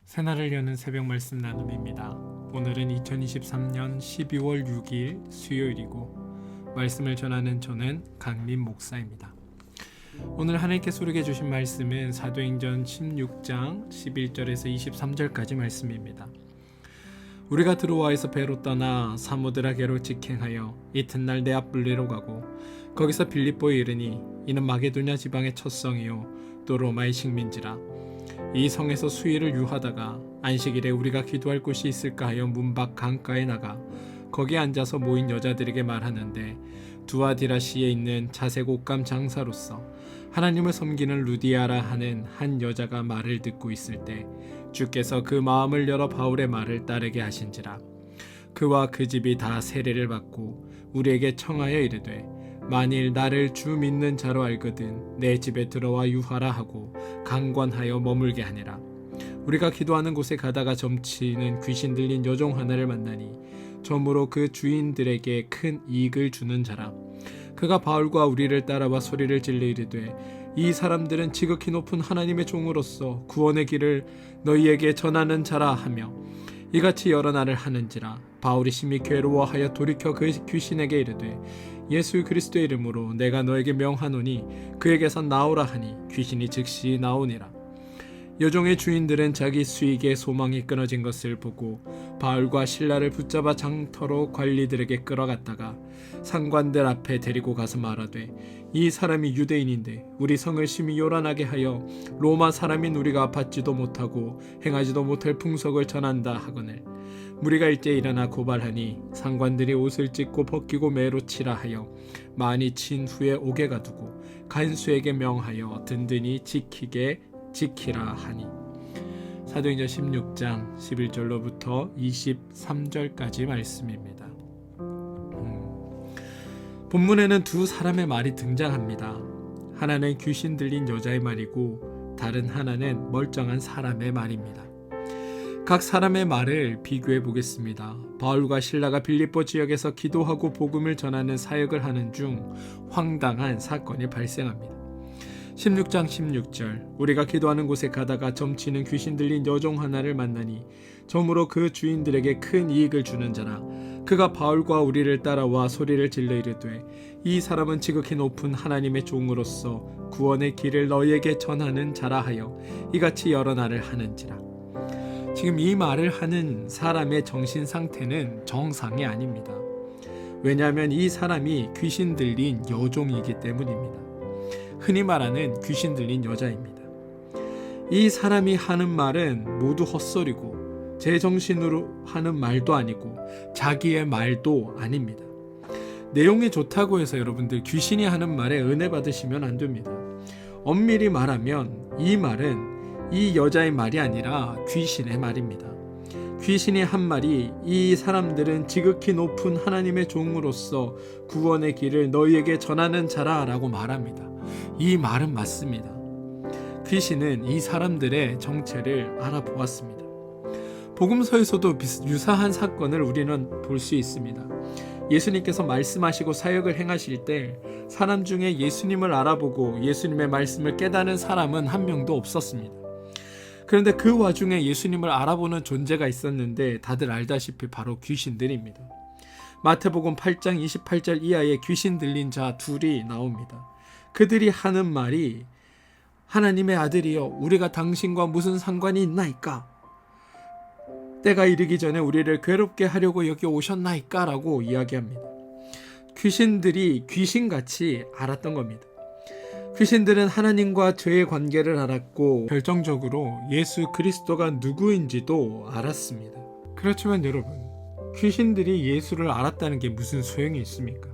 새날을 여는 새벽 말씀 나눔입니다. 오늘은 2023년 12월 6일 수요일이고 말씀을 전하는 저는 강림 목사입니다. 오늘 하나님께 소리해 주신 말씀은 사도행전 16장 11절에서 23절까지 말씀입니다. 우리가 드로아에서 배로 떠나 사모드라게로 직행하여 이튿날 네아폴리로 가고 거기서 빌립보에 이르니 이는 마게도냐 지방의 첫 성이요 또 로마의 식민지라. 이 성에서 수일을 유하다가 안식일에 우리가 기도할 곳이 있을까 하여 문 밖 강가에 나가 거기에 앉아서 모인 여자들에게 말하는데 두아디라시에 있는 자색 옷감 장사로서 하나님을 섬기는 루디아라 하는 한 여자가 말을 듣고 있을 때 주께서 그 마음을 열어 바울의 말을 따르게 하신지라. 그와 그 집이 다 세례를 받고 우리에게 청하여 이르되 만일 나를 주 믿는 자로 알거든 내 집에 들어와 유하라 하고 강권하여 머물게 하니라. 우리가 기도하는 곳에 가다가 점치는 귀신 들린 여종 하나를 만나니 저무로 그 주인들에게 큰 이익을 주는 자라. 그가 바울과 우리를 따라와 소리를 질러 이르되 이 사람들은 지극히 높은 하나님의 종으로서 구원의 길을 너희에게 전하는 자라 하며 이같이 여러 날을 하는지라. 바울이 심히 괴로워하여 돌이켜 그 귀신에게 이르되 예수 그리스도의 이름으로 내가 너에게 명하노니 그에게서 나오라 하니 귀신이 즉시 나오니라. 여종의 주인들은 자기 수익의 소망이 끊어진 것을 보고 바울과 실라를 붙잡아 장터로 관리들에게 끌어갔다가 상관들 앞에 데리고 가서 말하되 이 사람이 유대인인데 우리 성을 심히 요란하게 하여 로마 사람인 우리가 받지도 못하고 행하지도 못할 풍속을 전한다 하거늘 무리가 일제히 일어나 고발하니 상관들이 옷을 찢고 벗기고 매로 치라 하여 많이 친 후에 옥에 가두고 간수에게 명하여 든든히 지키라 하니. 사도행전 16장 11절로부터 23절까지 말씀입니다. 본문에는 두 사람의 말이 등장합니다. 하나는 귀신 들린 여자의 말이고 다른 하나는 멀쩡한 사람의 말입니다. 각 사람의 말을 비교해 보겠습니다. 바울과 실라가 빌립보 지역에서 기도하고 복음을 전하는 사역을 하는 중 황당한 사건이 발생합니다. 16장 16절 우리가 기도하는 곳에 가다가 점치는 귀신 들린 여종 하나를 만나니 저무로 그 주인들에게 큰 이익을 주는 자라. 그가 바울과 우리를 따라와 소리를 질러 이르되 이 사람은 지극히 높은 하나님의 종으로서 구원의 길을 너희에게 전하는 자라 하여 이같이 여러 날을 하는지라. 지금 이 말을 하는 사람의 정신 상태는 정상이 아닙니다. 왜냐하면 이 사람이 귀신 들린 여종이기 때문입니다. 흔히 말하는 귀신 들린 여자입니다. 이 사람이 하는 말은 모두 헛소리고 제정신으로 하는 말도 아니고 자기의 말도 아닙니다. 내용이 좋다고 해서 여러분들 귀신이 하는 말에 은혜 받으시면 안 됩니다. 엄밀히 말하면 이 말은 이 여자의 말이 아니라 귀신의 말입니다. 귀신이 한 말이 이 사람들은 지극히 높은 하나님의 종으로서 구원의 길을 너희에게 전하는 자라 라고 말합니다. 이 말은 맞습니다. 귀신은 이 사람들의 정체를 알아보았습니다. 복음서에서도 유사한 사건을 우리는 볼 수 있습니다. 예수님께서 말씀하시고 사역을 행하실 때 사람 중에 예수님을 알아보고 예수님의 말씀을 깨닫는 사람은 한 명도 없었습니다. 그런데 그 와중에 예수님을 알아보는 존재가 있었는데 다들 알다시피 바로 귀신들입니다. 마태복음 8장 28절 이하에 귀신 들린 자 둘이 나옵니다. 그들이 하는 말이 하나님의 아들이여 우리가 당신과 무슨 상관이 있나이까? 때가 이르기 전에 우리를 괴롭게 하려고 여기 오셨나이까? 라고 이야기합니다. 귀신들이 귀신같이 알았던 겁니다. 귀신들은 하나님과 죄의 관계를 알았고 결정적으로 예수 그리스도가 누구인지도 알았습니다. 그렇지만 여러분, 귀신들이 예수를 알았다는 게 무슨 소용이 있습니까?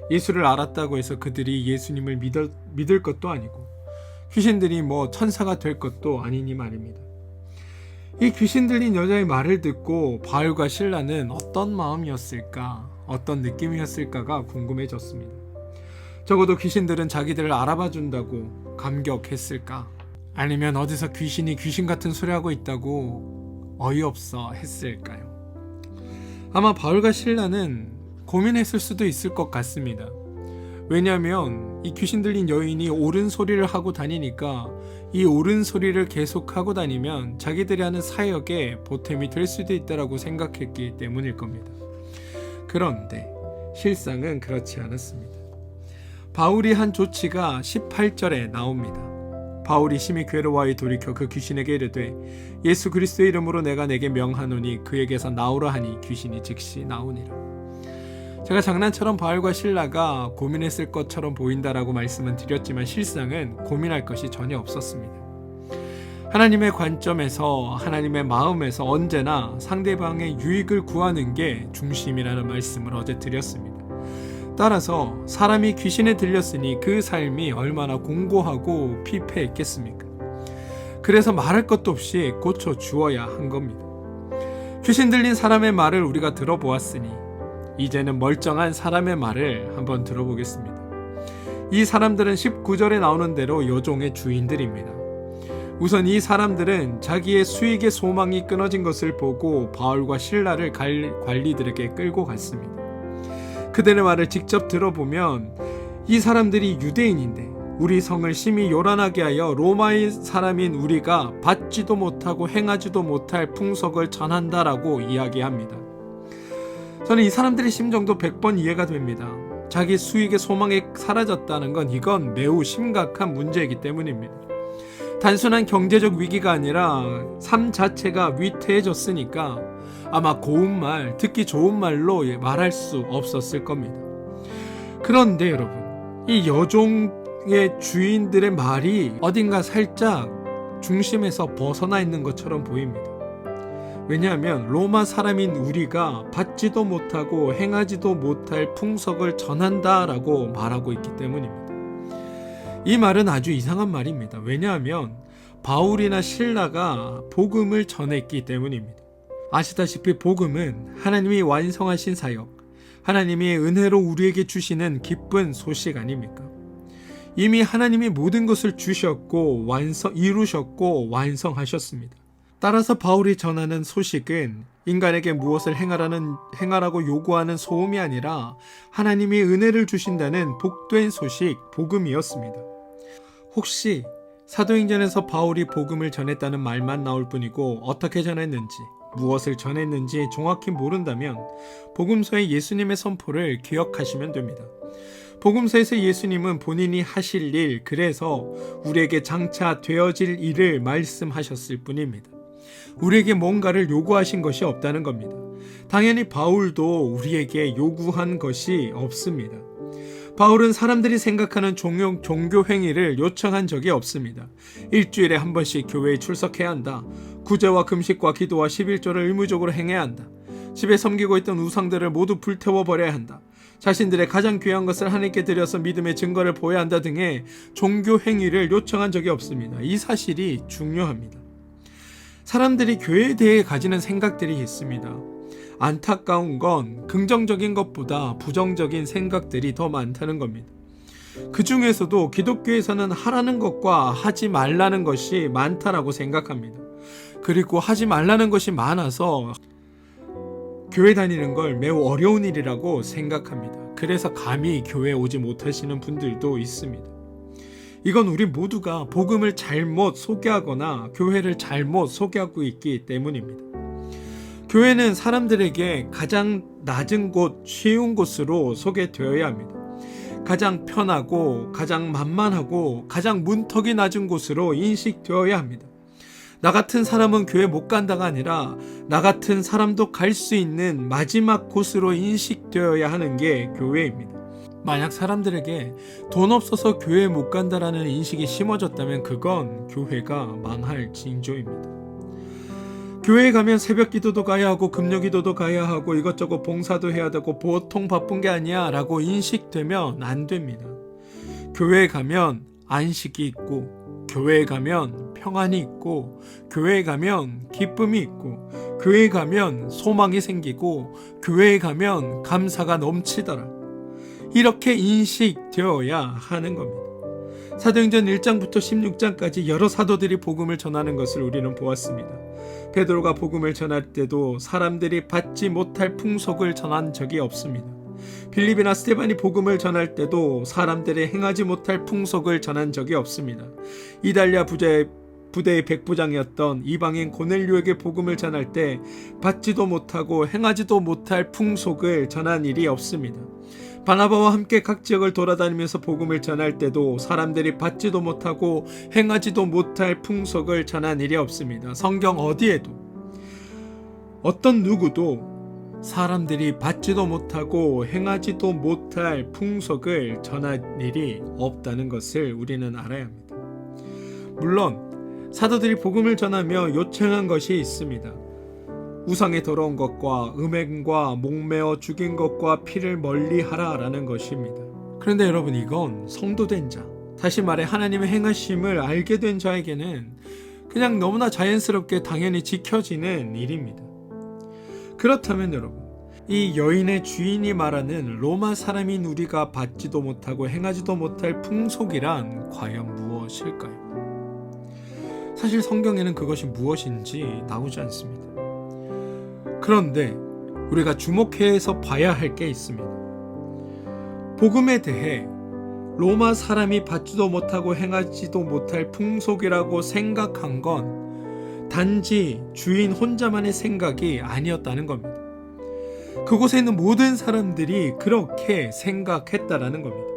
예수를 알았다고 해서 그들이 예수님을 믿을 것도 아니고 귀신들이 천사가 될 것도 아니니 말입니다. 이 귀신 들린 여자의 말을 듣고 바울과 실라는 어떤 마음이었을까, 어떤 느낌이었을까가 궁금해졌습니다. 적어도 귀신들은 자기들을 알아봐 준다고 감격했을까? 아니면 어디서 귀신이 귀신 같은 소리 하고 있다고 어이없어 했을까요? 아마 바울과 실라는 고민했을 수도 있을 것 같습니다. 왜냐하면 이 귀신 들린 여인이 옳은 소리를 하고 다니니까 이 옳은 소리를 계속하고 다니면 자기들이 하는 사역에 보탬이 될 수도 있다고 생각했기 때문일 겁니다. 그런데 실상은 그렇지 않았습니다. 바울이 한 조치가 18절에 나옵니다. 바울이 심히 괴로워하여 돌이켜 그 귀신에게 이르되 예수 그리스도의 이름으로 내가 내게 명하노니 그에게서 나오라 하니 귀신이 즉시 나오니라. 제가 장난처럼 바울과 실라가 고민했을 것처럼 보인다라고 말씀은 드렸지만 실상은 고민할 것이 전혀 없었습니다. 하나님의 관점에서, 하나님의 마음에서 언제나 상대방의 유익을 구하는 게 중심이라는 말씀을 어제 드렸습니다. 따라서 사람이 귀신에 들렸으니 그 삶이 얼마나 공고하고 피폐했겠습니까? 그래서 말할 것도 없이 고쳐 주어야 한 겁니다. 귀신 들린 사람의 말을 우리가 들어보았으니 이제는 멀쩡한 사람의 말을 한번 들어보겠습니다. 이 사람들은 19절에 나오는 대로 여종의 주인들입니다. 우선 이 사람들은 자기의 수익의 소망이 끊어진 것을 보고 바울과 실라를 관리들에게 끌고 갔습니다. 그들의 말을 직접 들어보면 이 사람들이 유대인인데 우리 성을 심히 요란하게 하여 로마의 사람인 우리가 받지도 못하고 행하지도 못할 풍속을 전한다라고 이야기합니다. 저는 이 사람들의 심정도 100번 이해가 됩니다. 자기 수익의 소망이 사라졌다는 건 이건 매우 심각한 문제이기 때문입니다. 단순한 경제적 위기가 아니라 삶 자체가 위태해졌으니까 아마 고운 말, 듣기 좋은 말로 말할 수 없었을 겁니다. 그런데 여러분, 이 여종의 주인들의 말이 어딘가 살짝 중심에서 벗어나 있는 것처럼 보입니다. 왜냐하면 로마 사람인 우리가 받지도 못하고 행하지도 못할 풍속을 전한다라고 말하고 있기 때문입니다. 이 말은 아주 이상한 말입니다. 왜냐하면 바울이나 실라가 복음을 전했기 때문입니다. 아시다시피 복음은 하나님이 완성하신 사역, 하나님이 은혜로 우리에게 주시는 기쁜 소식 아닙니까? 이미 하나님이 모든 것을 주셨고 이루셨고 완성하셨습니다. 따라서 바울이 전하는 소식은 인간에게 무엇을 행하라고 요구하는 소음이 아니라 하나님이 은혜를 주신다는 복된 소식, 복음이었습니다. 혹시 사도행전에서 바울이 복음을 전했다는 말만 나올 뿐이고 어떻게 전했는지, 무엇을 전했는지 정확히 모른다면 복음서의 예수님의 선포를 기억하시면 됩니다. 복음서에서 예수님은 본인이 하실 일, 그래서 우리에게 장차 되어질 일을 말씀하셨을 뿐입니다. 우리에게 뭔가를 요구하신 것이 없다는 겁니다. 당연히 바울도 우리에게 요구한 것이 없습니다. 바울은 사람들이 생각하는 종교 행위를 요청한 적이 없습니다. 일주일에 한 번씩 교회에 출석해야 한다. 구제와 금식과 기도와 11조를 의무적으로 행해야 한다. 집에 섬기고 있던 우상들을 모두 불태워버려야 한다. 자신들의 가장 귀한 것을 하나님께 드려서 믿음의 증거를 보여야 한다 등의 종교 행위를 요청한 적이 없습니다. 이 사실이 중요합니다. 사람들이 교회에 대해 가지는 생각들이 있습니다. 안타까운 건 긍정적인 것보다 부정적인 생각들이 더 많다는 겁니다. 그 중에서도 기독교에서는 하라는 것과 하지 말라는 것이 많다라고 생각합니다. 그리고 하지 말라는 것이 많아서 교회 다니는 걸 매우 어려운 일이라고 생각합니다. 그래서 감히 교회에 오지 못하시는 분들도 있습니다. 이건 우리 모두가 복음을 잘못 소개하거나 교회를 잘못 소개하고 있기 때문입니다. 교회는 사람들에게 가장 낮은 곳, 쉬운 곳으로 소개되어야 합니다. 가장 편하고 가장 만만하고 가장 문턱이 낮은 곳으로 인식되어야 합니다. 나 같은 사람은 교회 못 간다가 아니라 나 같은 사람도 갈 수 있는 마지막 곳으로 인식되어야 하는 게 교회입니다. 만약 사람들에게 돈 없어서 교회 못 간다라는 인식이 심어졌다면 그건 교회가 망할 징조입니다. 교회에 가면 새벽 기도도 가야 하고 금요 기도도 가야 하고 이것저것 봉사도 해야 되고 보통 바쁜 게 아니야 라고 인식되면 안 됩니다. 교회에 가면 안식이 있고, 교회에 가면 평안이 있고, 교회에 가면 기쁨이 있고, 교회에 가면 소망이 생기고, 교회에 가면 감사가 넘치더라. 이렇게 인식되어야 하는 겁니다. 사도행전 1장부터 16장까지 여러 사도들이 복음을 전하는 것을 우리는 보았습니다. 베드로가 복음을 전할 때도 사람들이 받지 못할 풍속을 전한 적이 없습니다. 빌립이나 스데반이 복음을 전할 때도 사람들이 행하지 못할 풍속을 전한 적이 없습니다. 이달리아 부대의 백부장이었던 이방인 고넬료에게 복음을 전할 때 받지도 못하고 행하지도 못할 풍속을 전한 일이 없습니다. 바나바와 함께 각 지역을 돌아다니면서 복음을 전할 때도 사람들이 받지도 못하고 행하지도 못할 풍속을 전한 일이 없습니다. 성경 어디에도 어떤 누구도 사람들이 받지도 못하고 행하지도 못할 풍속을 전할 일이 없다는 것을 우리는 알아야 합니다. 물론 사도들이 복음을 전하며 요청한 것이 있습니다. 우상의 더러운 것과 음행과 목매어 죽인 것과 피를 멀리하라 라는 것입니다. 그런데 여러분, 이건 성도된 자, 다시 말해 하나님의 행하심을 알게 된 자에게는 그냥 너무나 자연스럽게 당연히 지켜지는 일입니다. 그렇다면 여러분, 이 여인의 주인이 말하는 로마 사람인 우리가 받지도 못하고 행하지도 못할 풍속이란 과연 무엇일까요? 사실 성경에는 그것이 무엇인지 나오지 않습니다. 그런데 우리가 주목해서 봐야 할 게 있습니다. 복음에 대해 로마 사람이 받지도 못하고 행하지도 못할 풍속이라고 생각한 건 단지 주인 혼자만의 생각이 아니었다는 겁니다. 그곳에 있는 모든 사람들이 그렇게 생각했다라는 겁니다.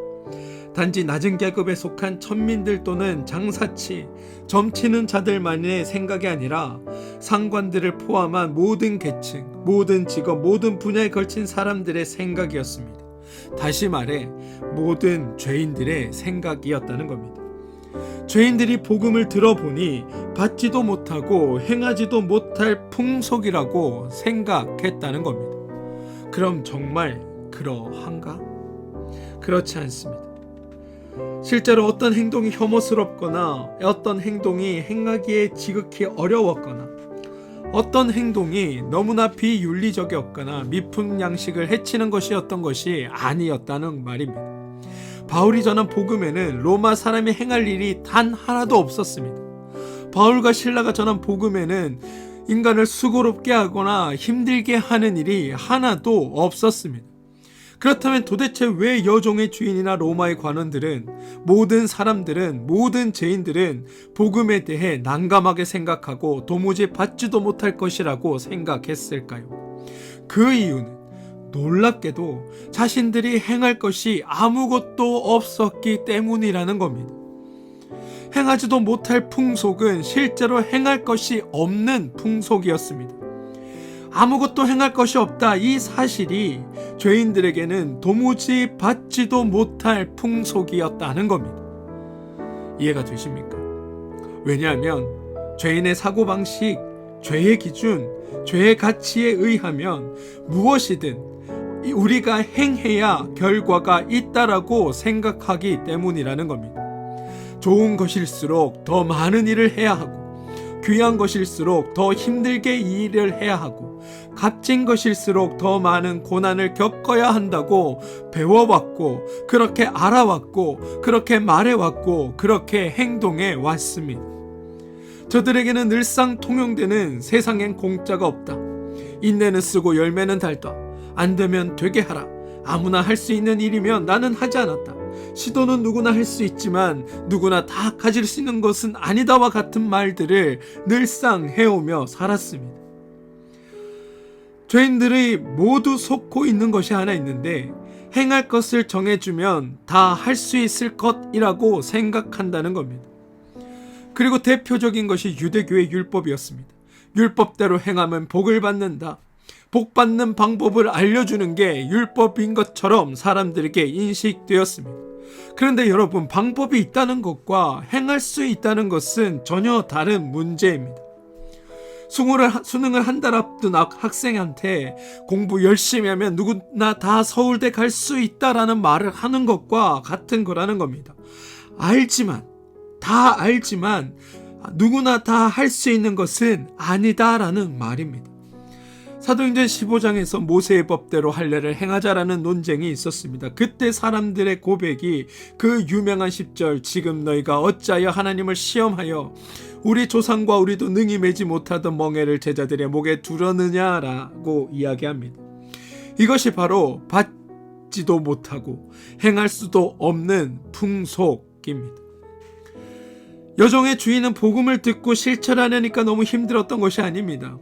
단지 낮은 계급에 속한 천민들 또는 장사치, 점치는 자들만의 생각이 아니라 상관들을 포함한 모든 계층, 모든 직업, 모든 분야에 걸친 사람들의 생각이었습니다. 다시 말해 모든 죄인들의 생각이었다는 겁니다. 죄인들이 복음을 들어보니 받지도 못하고 행하지도 못할 풍속이라고 생각했다는 겁니다. 그럼 정말 그러한가? 그렇지 않습니다. 실제로 어떤 행동이 혐오스럽거나 어떤 행동이 행하기에 지극히 어려웠거나 어떤 행동이 너무나 비윤리적이었거나 미풍 양식을 해치는 것이었던 것이 아니었다는 말입니다. 바울이 전한 복음에는 로마 사람이 행할 일이 단 하나도 없었습니다. 바울과 실라가 전한 복음에는 인간을 수고롭게 하거나 힘들게 하는 일이 하나도 없었습니다. 그렇다면 도대체 왜 여종의 주인이나 로마의 관원들은, 모든 사람들은, 모든 죄인들은 복음에 대해 난감하게 생각하고 도무지 받지도 못할 것이라고 생각했을까요? 그 이유는 놀랍게도 자신들이 행할 것이 아무것도 없었기 때문이라는 겁니다. 행하지도 못할 풍속은 실제로 행할 것이 없는 풍속이었습니다. 아무것도 행할 것이 없다, 이 사실이 죄인들에게는 도무지 받지도 못할 풍속이었다는 겁니다. 이해가 되십니까? 왜냐하면 죄인의 사고방식, 죄의 기준, 죄의 가치에 의하면 무엇이든 우리가 행해야 결과가 있다라고 생각하기 때문이라는 겁니다. 좋은 것일수록 더 많은 일을 해야 하고, 귀한 것일수록 더 힘들게 이 일을 해야 하고, 값진 것일수록 더 많은 고난을 겪어야 한다고 배워왔고, 그렇게 알아왔고, 그렇게 말해왔고, 그렇게 행동해 왔습니다. 저들에게는 늘상 통용되는 세상엔 공짜가 없다, 인내는 쓰고 열매는 달다, 안 되면 되게 하라, 아무나 할 수 있는 일이면 나는 하지 않았다, 시도는 누구나 할 수 있지만 누구나 다 가질 수 있는 것은 아니다와 같은 말들을 늘상 해오며 살았습니다. 죄인들이 모두 속고 있는 것이 하나 있는데, 행할 것을 정해주면 다 할 수 있을 것이라고 생각한다는 겁니다. 그리고 대표적인 것이 유대교의 율법이었습니다. 율법대로 행하면 복을 받는다, 복 받는 방법을 알려주는 게 율법인 것처럼 사람들에게 인식되었습니다. 그런데 여러분, 방법이 있다는 것과 행할 수 있다는 것은 전혀 다른 문제입니다. 수능을 한 달 앞둔 학생한테 공부 열심히 하면 누구나 다 서울대 갈 수 있다라는 말을 하는 것과 같은 거라는 겁니다. 다 알지만 누구나 다 할 수 있는 것은 아니다라는 말입니다. 사도행전 15장에서 모세의 법대로 할례를 행하자라는 논쟁이 있었습니다. 그때 사람들의 고백이 그 유명한 10절, 지금 너희가 어찌하여 하나님을 시험하여 우리 조상과 우리도 능히 매지 못하던 멍에를 제자들의 목에 두르느냐라고 이야기합니다. 이것이 바로 믿지도 못하고 행할 수도 없는 풍속입니다. 여종의 주인은 복음을 듣고 실천하려니까 너무 힘들었던 것이 아닙니다.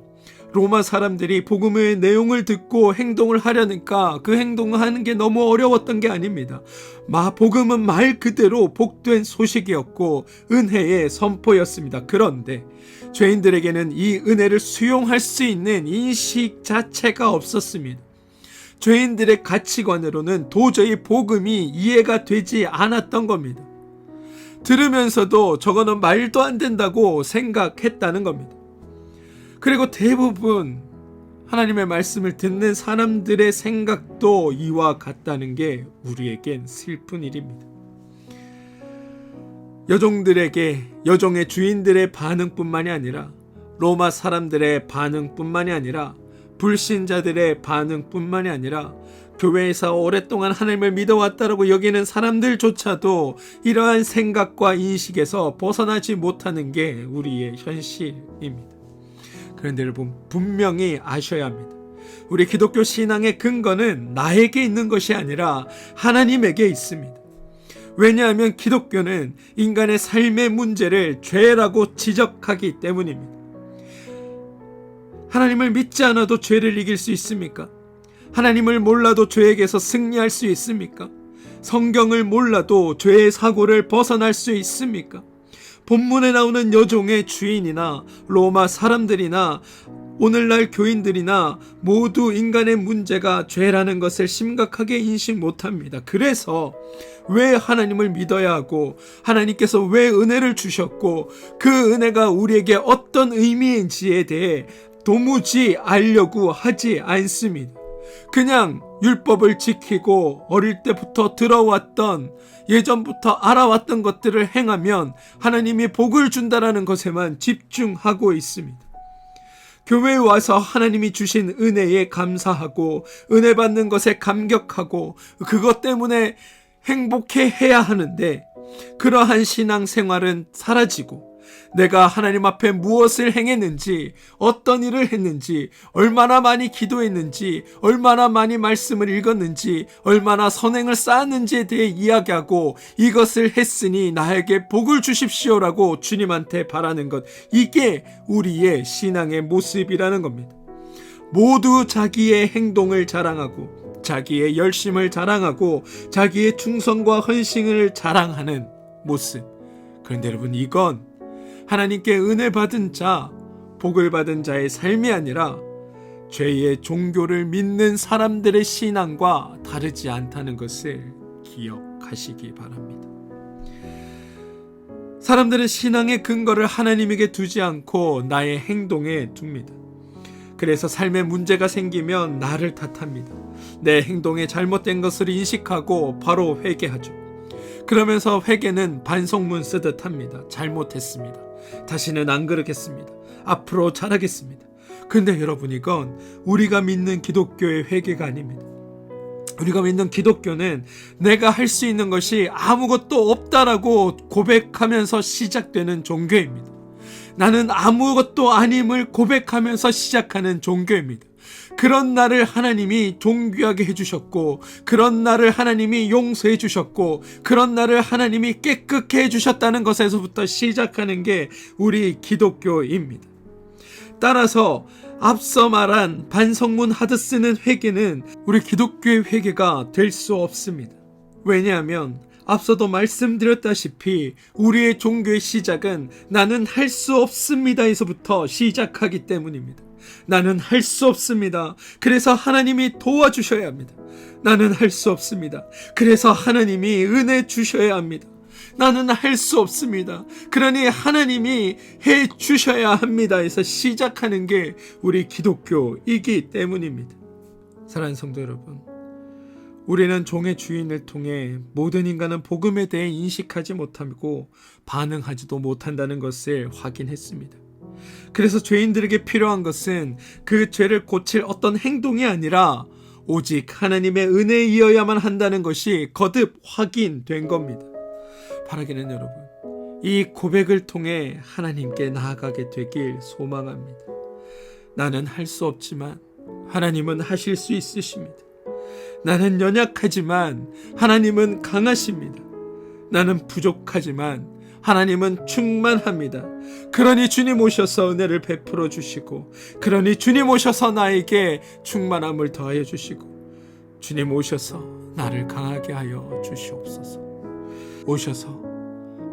로마 사람들이 복음의 내용을 듣고 행동을 하려니까 그 행동을 하는 게 너무 어려웠던 게 아닙니다. 복음은 말 그대로 복된 소식이었고 은혜의 선포였습니다. 그런데 죄인들에게는 이 은혜를 수용할 수 있는 인식 자체가 없었습니다. 죄인들의 가치관으로는 도저히 복음이 이해가 되지 않았던 겁니다. 들으면서도 저거는 말도 안 된다고 생각했다는 겁니다. 그리고 대부분 하나님의 말씀을 듣는 사람들의 생각도 이와 같다는 게 우리에겐 슬픈 일입니다. 여종의 주인들의 반응뿐만이 아니라 로마 사람들의 반응뿐만이 아니라 불신자들의 반응뿐만이 아니라 교회에서 오랫동안 하나님을 믿어왔다라고 여기는 사람들조차도 이러한 생각과 인식에서 벗어나지 못하는 게 우리의 현실입니다. 그런데 여러분, 분명히 아셔야 합니다. 우리 기독교 신앙의 근거는 나에게 있는 것이 아니라 하나님에게 있습니다. 왜냐하면 기독교는 인간의 삶의 문제를 죄라고 지적하기 때문입니다. 하나님을 믿지 않아도 죄를 이길 수 있습니까? 하나님을 몰라도 죄에게서 승리할 수 있습니까? 성경을 몰라도 죄의 사고를 벗어날 수 있습니까? 본문에 나오는 여종의 주인이나 로마 사람들이나 오늘날 교인들이나 모두 인간의 문제가 죄라는 것을 심각하게 인식 못합니다. 그래서 왜 하나님을 믿어야 하고 하나님께서 왜 은혜를 주셨고 그 은혜가 우리에게 어떤 의미인지에 대해 도무지 알려고 하지 않습니다. 그냥 율법을 지키고 어릴 때부터 들어왔던 예전부터 알아왔던 것들을 행하면 하나님이 복을 준다라는 것에만 집중하고 있습니다. 교회에 와서 하나님이 주신 은혜에 감사하고 은혜 받는 것에 감격하고 그것 때문에 행복해 해야 하는데 그러한 신앙생활은 사라지고 내가 하나님 앞에 무엇을 행했는지, 어떤 일을 했는지, 얼마나 많이 기도했는지, 얼마나 많이 말씀을 읽었는지, 얼마나 선행을 쌓았는지에 대해 이야기하고 이것을 했으니 나에게 복을 주십시오라고 주님한테 바라는 것, 이게 우리의 신앙의 모습이라는 겁니다. 모두 자기의 행동을 자랑하고 자기의 열심을 자랑하고 자기의 충성과 헌신을 자랑하는 모습. 그런데 여러분, 이건 하나님께 은혜 받은 자, 복을 받은 자의 삶이 아니라 죄의 종교를 믿는 사람들의 신앙과 다르지 않다는 것을 기억하시기 바랍니다. 사람들은 신앙의 근거를 하나님에게 두지 않고 나의 행동에 둡니다. 그래서 삶에 문제가 생기면 나를 탓합니다. 내 행동에 잘못된 것을 인식하고 바로 회개하죠. 그러면서 회개는 반성문 쓰듯 합니다. 잘못했습니다. 다시는 안 그러겠습니다. 앞으로 잘하겠습니다. 근데 여러분, 이건 우리가 믿는 기독교의 회개가 아닙니다. 우리가 믿는 기독교는 내가 할 수 있는 것이 아무것도 없다라고 고백하면서 시작되는 종교입니다. 나는 아무것도 아님을 고백하면서 시작하는 종교입니다. 그런 나를 하나님이 존귀하게 해주셨고, 그런 나를 하나님이 용서해 주셨고, 그런 나를 하나님이 깨끗게 해주셨다는 것에서부터 시작하는 게 우리 기독교입니다. 따라서 앞서 말한 반성문 하듯 쓰는 회개는 우리 기독교의 회개가 될 수 없습니다. 왜냐하면 앞서도 말씀드렸다시피 우리의 종교의 시작은 나는 할 수 없습니다에서부터 시작하기 때문입니다. 나는 할 수 없습니다. 그래서 하나님이 도와주셔야 합니다. 나는 할 수 없습니다. 그래서 하나님이 은혜 주셔야 합니다. 나는 할 수 없습니다. 그러니 하나님이 해 주셔야 합니다. 에서 시작하는 게 우리 기독교이기 때문입니다. 사랑하는 성도 여러분, 우리는 종의 주인을 통해 모든 인간은 복음에 대해 인식하지 못하고 반응하지도 못한다는 것을 확인했습니다. 그래서 죄인들에게 필요한 것은 그 죄를 고칠 어떤 행동이 아니라 오직 하나님의 은혜이어야만 한다는 것이 거듭 확인된 겁니다. 바라기는 여러분, 이 고백을 통해 하나님께 나아가게 되길 소망합니다. 나는 할 수 없지만 하나님은 하실 수 있으십니다. 나는 연약하지만 하나님은 강하십니다. 나는 부족하지만 하나님은 충만합니다. 그러니 주님 오셔서 은혜를 베풀어 주시고, 그러니 주님 오셔서 나에게 충만함을 더하여 주시고, 주님 오셔서 나를 강하게 하여 주시옵소서. 오셔서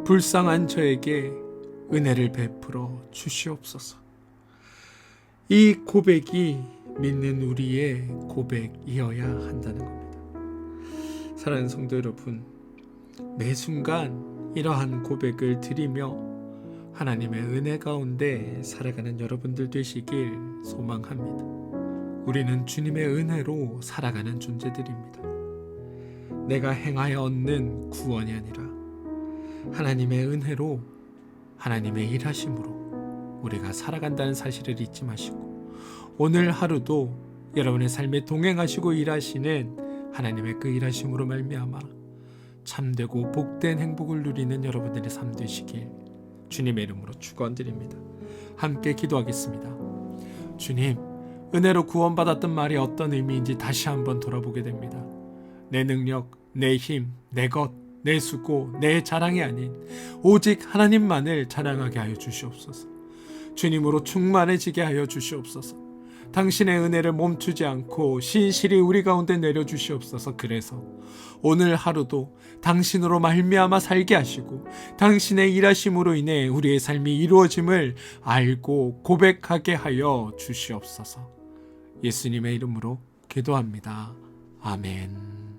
불쌍한 저에게 은혜를 베풀어 주시옵소서. 이 고백이 믿는 우리의 고백이어야 한다는 겁니다. 사랑하는 성도 여러분, 매 순간 이러한 고백을 드리며 하나님의 은혜 가운데 살아가는 여러분들 되시길 소망합니다. 우리는 주님의 은혜로 살아가는 존재들입니다. 내가 행하여 얻는 구원이 아니라 하나님의 은혜로, 하나님의 일하심으로 우리가 살아간다는 사실을 잊지 마시고, 오늘 하루도 여러분의 삶에 동행하시고 일하시는 하나님의 그 일하심으로 말미암아 참되고 복된 행복을 누리는 여러분들의 삶 되시길 주님의 이름으로 축원드립니다. 함께 기도하겠습니다. 주님, 은혜로 구원받았던 말이 어떤 의미인지 다시 한번 돌아보게 됩니다. 내 능력, 내 힘, 내 것, 내 수고, 내 자랑이 아닌 오직 하나님만을 자랑하게 하여 주시옵소서. 주님으로 충만해지게 하여 주시옵소서. 당신의 은혜를 멈추지 않고 신실히 우리 가운데 내려주시옵소서. 그래서 오늘 하루도 당신으로 말미암아 살게 하시고, 당신의 일하심으로 인해 우리의 삶이 이루어짐을 알고 고백하게 하여 주시옵소서. 예수님의 이름으로 기도합니다. 아멘.